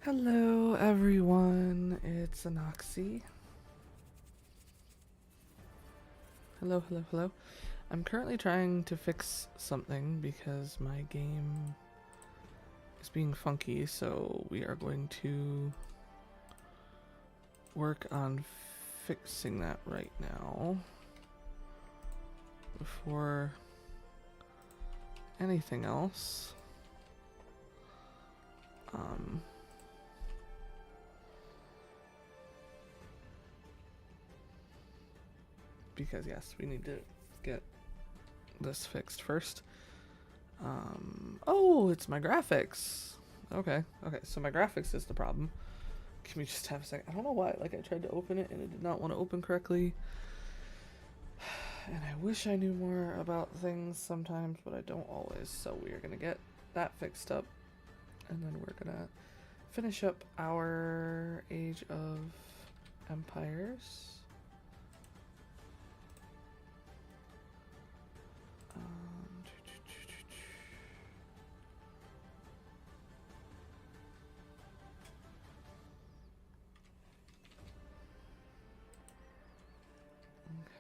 Hello everyone, it's Anoxy. Hello. I'm currently trying to fix something because my game is being funky, so we are going to work on fixing that right now before anything else. Because yes, we need to get this fixed first. Oh, it's my graphics. Okay, so my graphics is the problem. Can we just have a second? I don't know why, like I tried to open it and it did not want to open correctly. And I wish I knew more about things sometimes, but I don't always. So we are gonna get that fixed up and then we're gonna finish up our Age of Empires.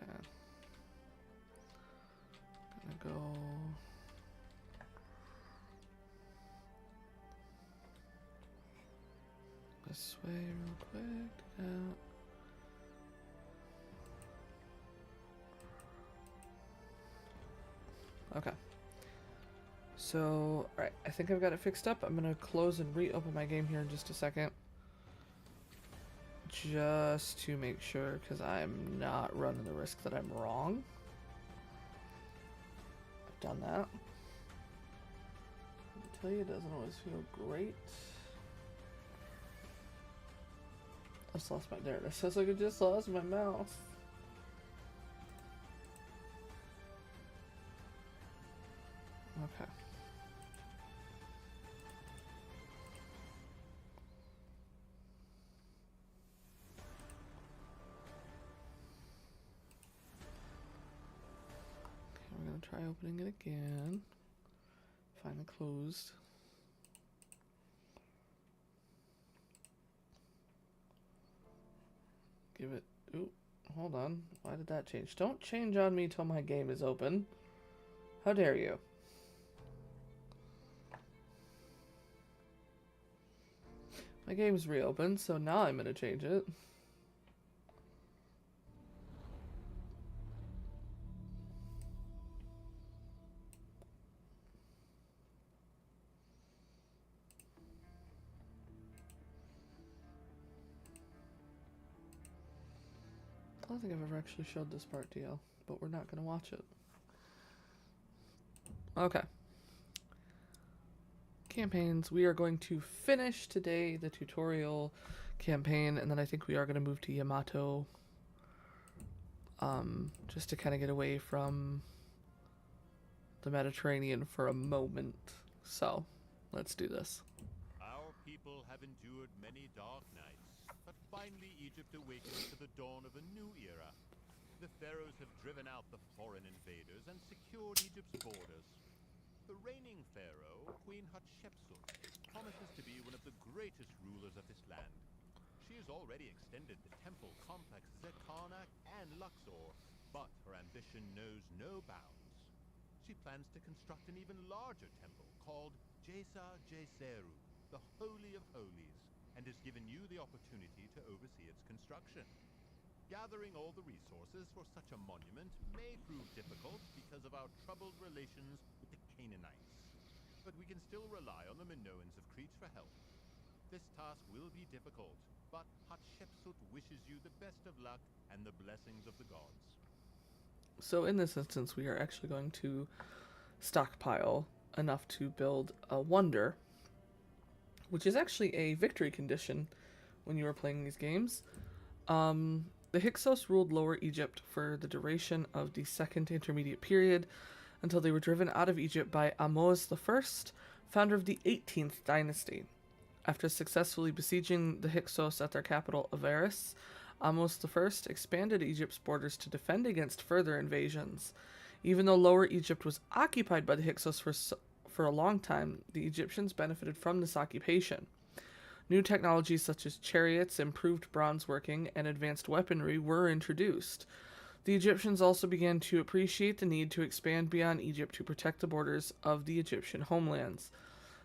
Okay. Gonna go this way real quick. Okay. So, alright, I think I've got it fixed up. I'm gonna close and reopen my game here in just a second. Just to make sure, because I'm not running the risk that I'm wrong. I've done that. I'll tell you, it doesn't always feel great. I just lost my, there it is. Says like I just lost my mouse. Okay. We're gonna try opening it again. Finally closed. Give it. Ooh, hold on. Why did that change? Don't change on me till my game is open. How dare you? My game's reopened, so now I'm gonna change it. I don't think I've ever actually showed this part to you, but we're not going to watch it. Okay. Campaigns. We are going to finish today the tutorial campaign, and then I think we are going to move to Yamato. Just to kind of get away from the Mediterranean for a moment. So, let's do this. Our people have endured many dark nights, but finally Egypt awakens to the dawn of a new era. The pharaohs have driven out the foreign invaders and secured Egypt's borders. The reigning pharaoh, Queen Hatshepsut, promises to be one of the greatest rulers of this land. She has already extended the temple complexes at Karnak and Luxor, but her ambition knows no bounds. She plans to construct an even larger temple called Djeser, the Holy of Holies, and has given you the opportunity to oversee its construction. Gathering all the resources for such a monument may prove difficult because of our troubled relations with the Canaanites. But we can still rely on the Minoans of Crete for help. This task will be difficult, but Hatshepsut wishes you the best of luck and the blessings of the gods. So in this instance, we are actually going to stockpile enough to build a wonder, which is actually a victory condition when you are playing these games. The Hyksos ruled Lower Egypt for the duration of the Second Intermediate Period until they were driven out of Egypt by Ahmose I, founder of the 18th dynasty. After successfully besieging the Hyksos at their capital, Avaris, Ahmose I expanded Egypt's borders to defend against further invasions. Even though Lower Egypt was occupied by the Hyksos for a long time, the Egyptians benefited from this occupation. New technologies such as chariots, improved bronze working, and advanced weaponry were introduced. The Egyptians also began to appreciate the need to expand beyond Egypt to protect the borders of the Egyptian homelands.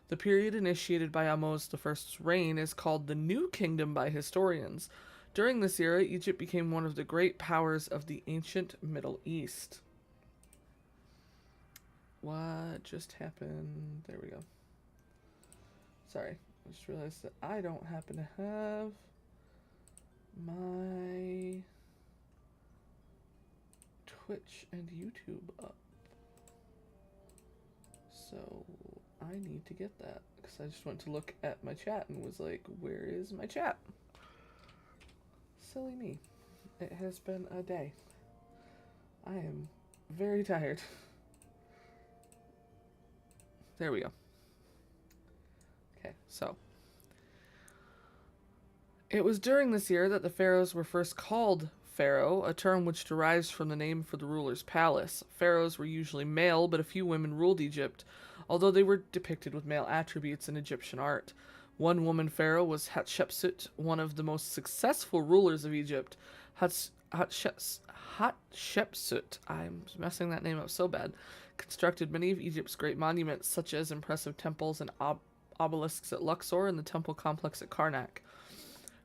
The period initiated by Ahmose I's reign is called the New Kingdom by historians. During this era, Egypt became one of the great powers of the ancient Middle East. What just happened? There we go. Sorry, I just realized that I don't happen to have my Twitch and YouTube up. So I need to get that because I just went to look at my chat and was like, where is my chat? Silly me. It has been a day. I am very tired. There we go. Okay, so. It was during this year that the pharaohs were first called pharaoh, a term which derives from the name for the ruler's palace. Pharaohs were usually male, but a few women ruled Egypt, although they were depicted with male attributes in Egyptian art. One woman pharaoh was Hatshepsut, one of the most successful rulers of Egypt. Hatshepsut, I'm messing that name up so bad, constructed many of Egypt's great monuments, such as impressive temples and obelisks at Luxor and the temple complex at Karnak.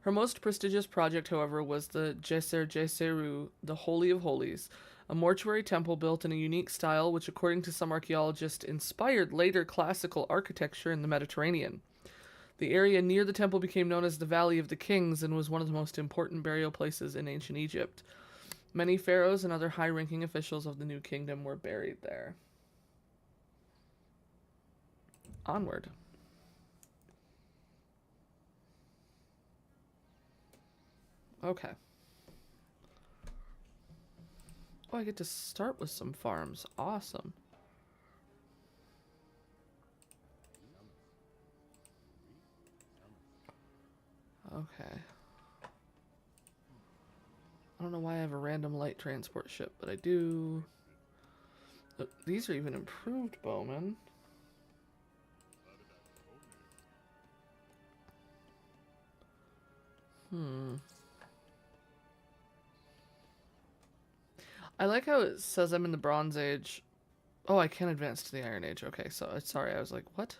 Her most prestigious project, however, was the Djeser, the Holy of Holies, a mortuary temple built in a unique style which, according to some archaeologists, inspired later classical architecture in the Mediterranean. The area near the temple became known as the Valley of the Kings and was one of the most important burial places in ancient Egypt. Many pharaohs and other high-ranking officials of the New Kingdom were buried there. Onward. Okay. Oh, I get to start with some farms. Awesome. Okay. I don't know why I have a random light transport ship, but I do. These are even improved bowmen. I like how it says I'm in the Bronze Age. Oh, I can advance to the Iron Age. Okay, so sorry, I was like, what?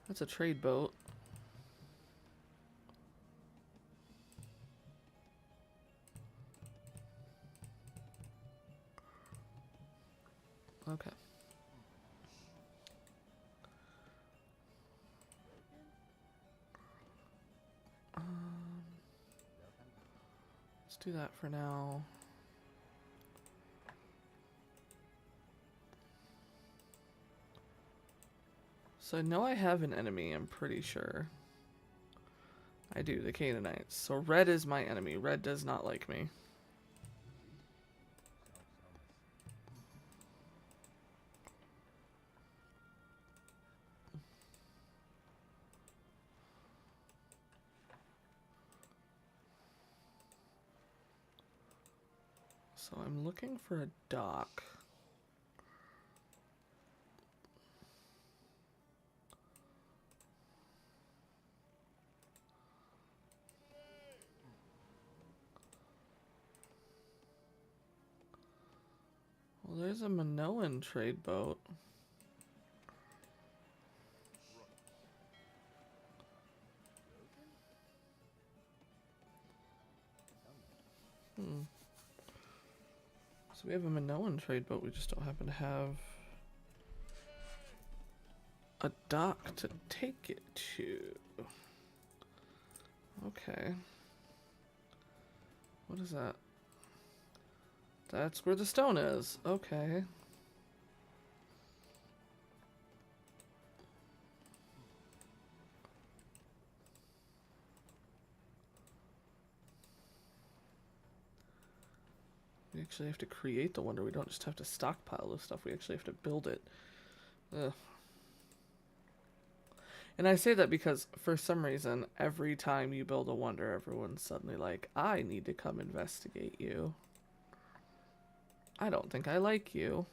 That's a trade boat. Okay. Let's do that for now. So I know I have an enemy, I'm pretty sure. I do, the Canaanites. So red is my enemy. Red does not like me. So I'm looking for a dock. Well, there's a Minoan trade boat. So we have a Minoan trade boat, we just don't happen to have a dock to take it to. Okay. What is that? That's where the stone is. Okay. We actually have to create the wonder. We don't just have to stockpile this stuff. We actually have to build it. Ugh. And I say that because, for some reason, every time you build a wonder, everyone's suddenly like, I need to come investigate you. I don't think I like you.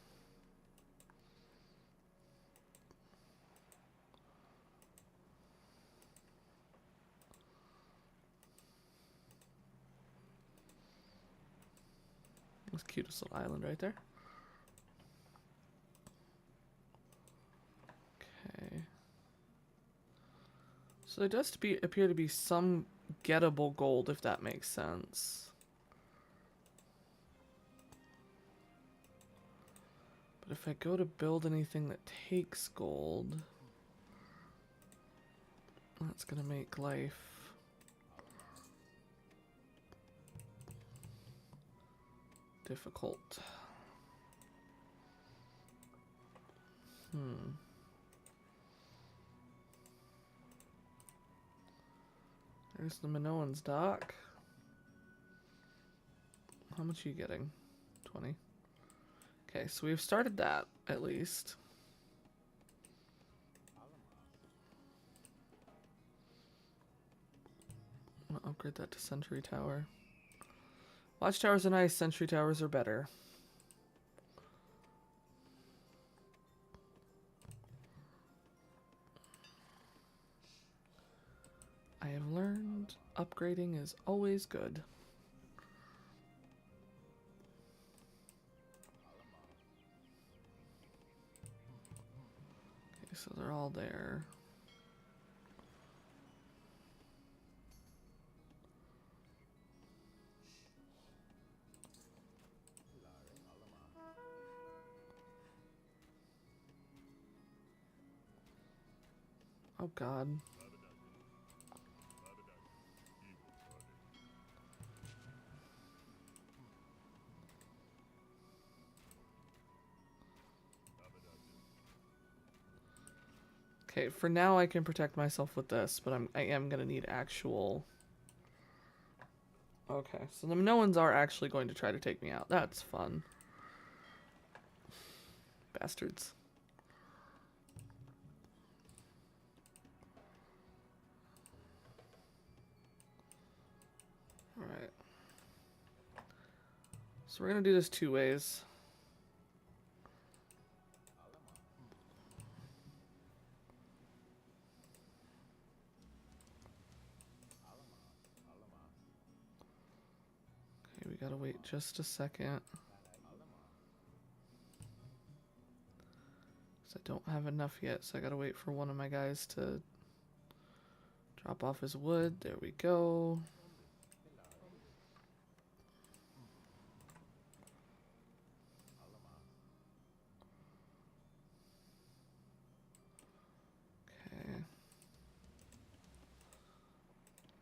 This cutest little island right there. Okay. So there does appear to be some gettable gold, if that makes sense. But if I go to build anything that takes gold, that's gonna make life difficult. There's the Minoan's dock. How much are you getting? 20. Okay, so we've started that, at least. I'm gonna upgrade that to Sentry Tower. Watchtowers are nice, Sentry Towers are better. I have learned upgrading is always good. Okay, so they're all there. Oh god. Okay, for now I can protect myself with this, but I am gonna need actual... Okay, so the Minoans are actually going to try to take me out. That's fun. Bastards. Alright. So we're gonna do this two ways. Okay, we gotta wait just a second. I don't have enough yet, so I gotta wait for one of my guys to drop off his wood. There we go. Okay.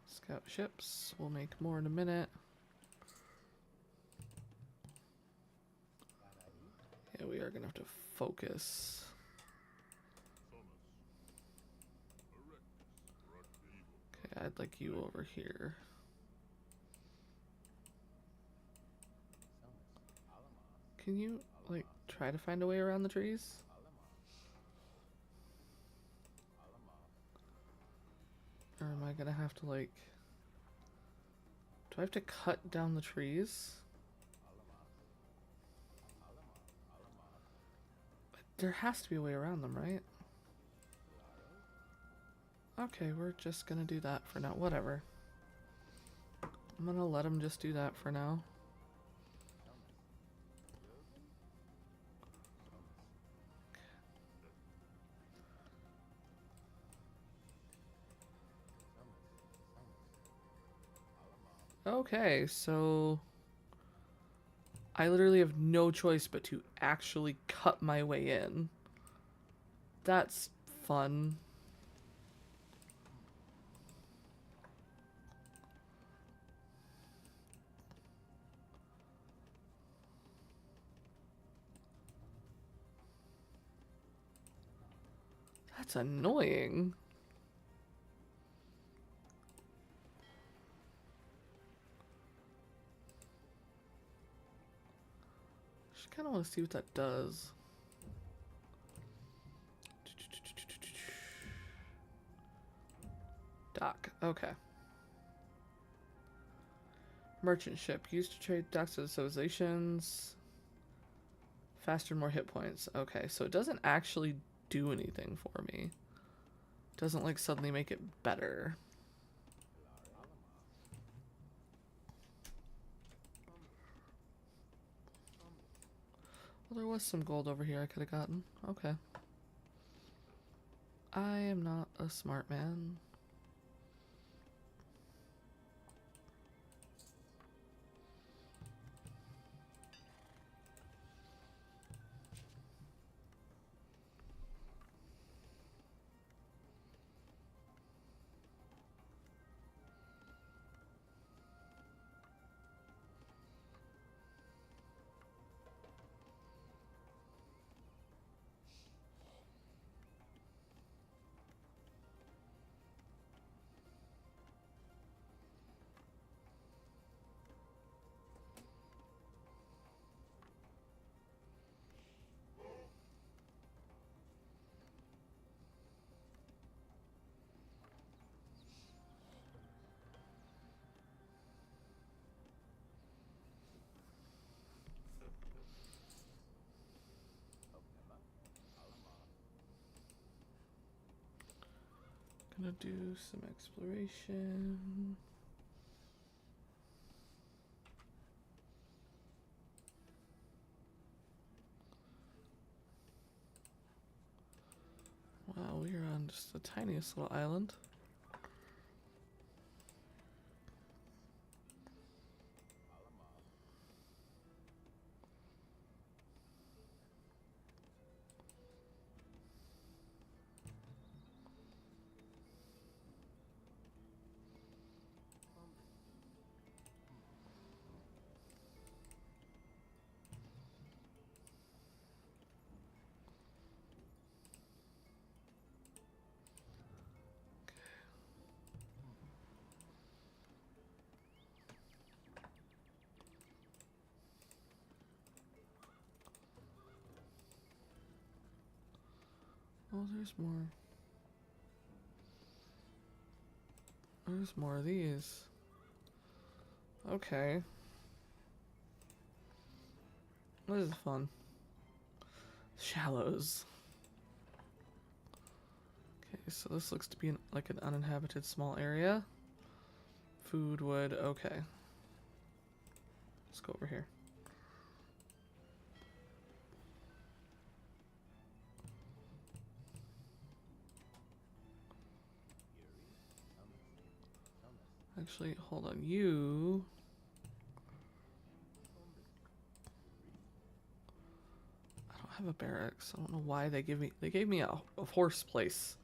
Scout ships. We'll make more in a minute. Yeah, we are gonna have to focus. Okay, I'd like you over here. Can you, like, try to find a way around the trees? Or am I gonna have to, like... Do I have to cut down the trees? There has to be a way around them, right? Okay, we're just gonna do that for now. Whatever. I'm gonna let him just do that for now. Okay, so... I literally have no choice but to actually cut my way in. That's fun. That's annoying. Just kind of want to see what that does. Dock. Okay. Merchant ship. Used to trade docks to civilizations. Faster, more hit points. Okay, so it doesn't actually do anything for me. Doesn't, like, suddenly make it better. Well, there was some gold over here I could have gotten. Okay. I am not a smart man. Gonna do some exploration. Wow, we are on just the tiniest little island. Oh, there's more. There's more of these. Okay. This is fun. Shallows. Okay, so this looks to be like an uninhabited small area. Food, wood, okay. Let's go over here. Actually, hold on. You... I don't have a barracks. I don't know why they gave me a horse place.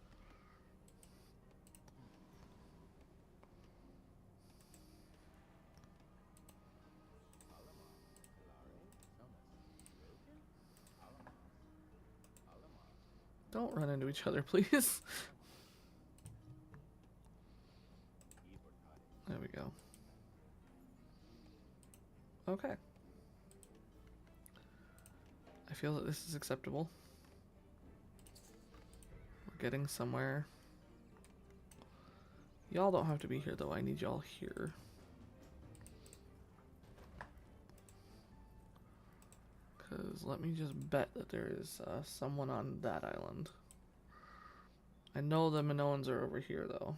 Don't run into each other, please. There we go. Okay. I feel that this is acceptable. We're getting somewhere. Y'all don't have to be here, though. I need y'all here. Because let me just bet that there is someone on that island. I know the Minoans are over here, though.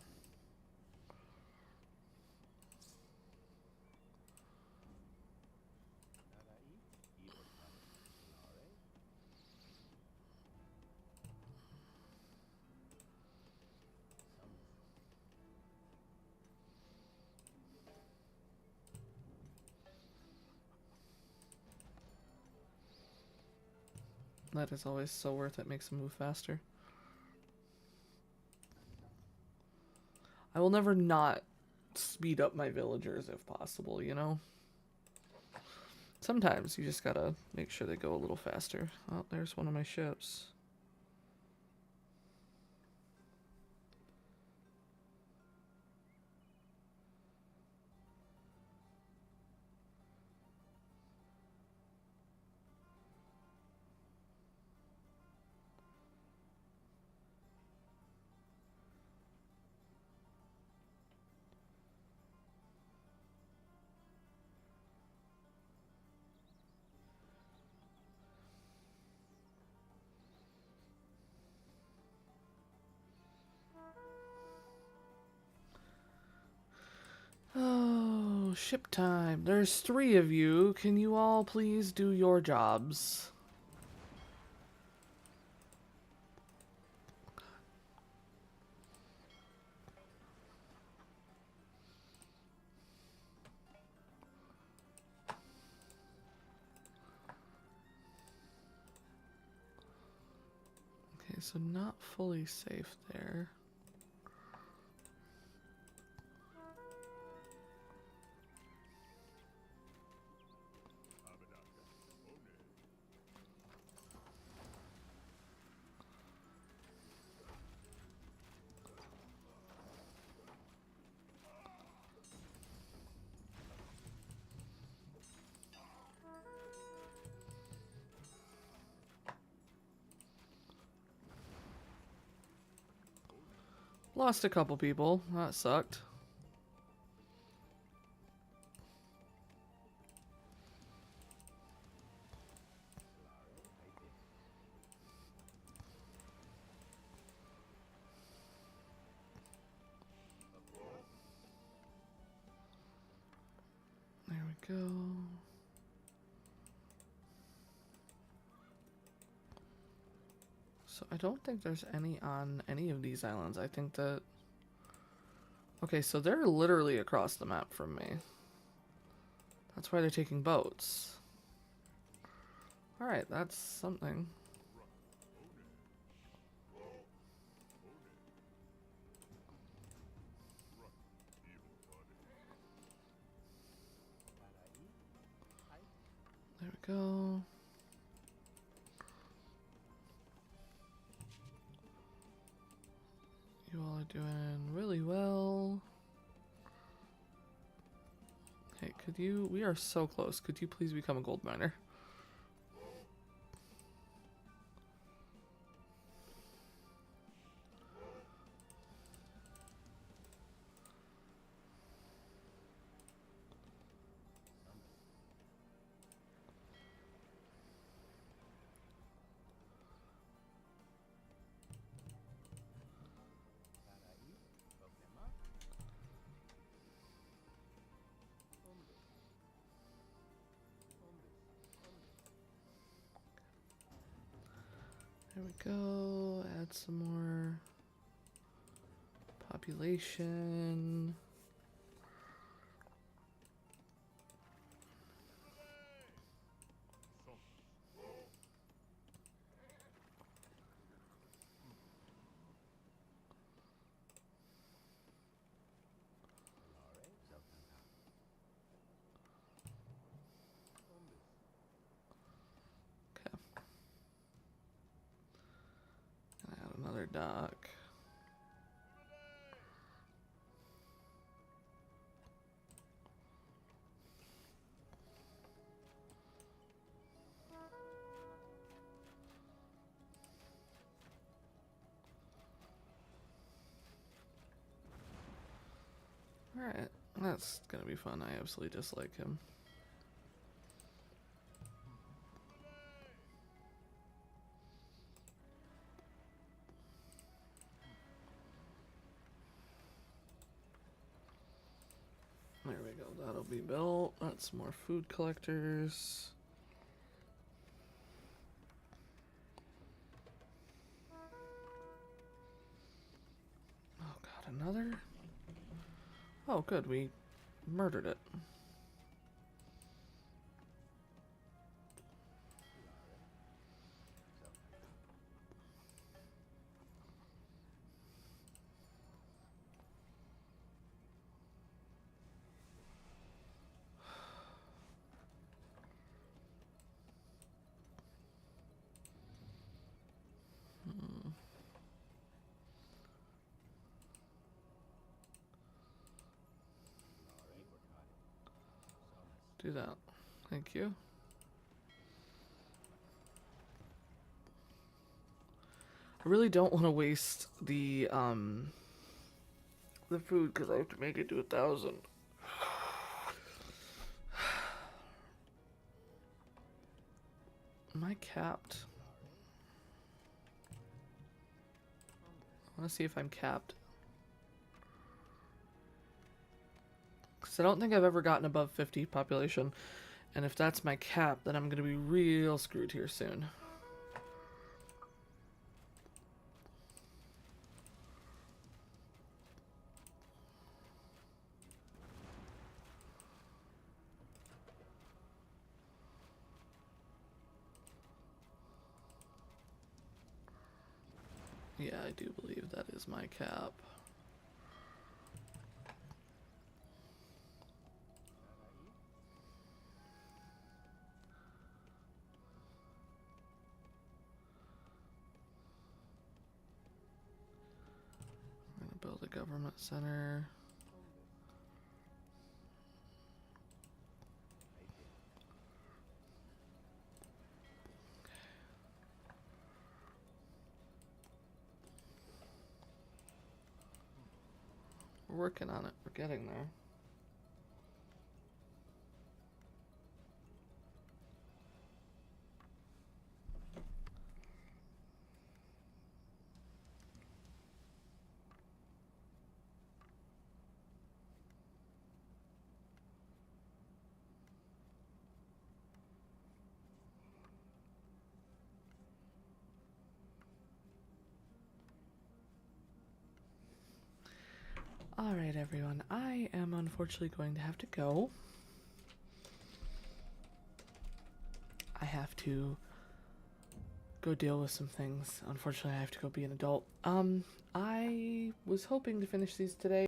That is always so worth it. Makes them move faster. I will never not speed up my villagers if possible, you know? Sometimes you just gotta make sure they go a little faster. Oh, there's one of my ships. Oh, ship time. There's 3 of you. Can you all please do your jobs? Okay, so not fully safe there. Lost a couple people. That sucked. There we go. So I don't think there's any on any of these islands. I think that... Okay, so they're literally across the map from me. That's why they're taking boats. Alright, that's something. There we go. You all are doing really well. Hey, could you... We are so close. Could you please become a gold miner? There we go. Add some more population. another dock. Alright, that's gonna be fun. I absolutely dislike him. There we go, that'll be built. That's more food collectors. Oh god, another? Oh good, we murdered it. Do that. Thank you. I really don't want to waste the food because I have to make it to 1,000. Am I capped? I want to see if I'm capped. Because I don't think I've ever gotten above 50 population. And if that's my cap, then I'm going to be real screwed here soon. Yeah, I do believe that is my cap. I'm gonna build a government center. We're working on it. We're getting there. Alright, everyone. I am unfortunately going to have to go. I have to go deal with some things. Unfortunately, I have to go be an adult. I was hoping to finish these today.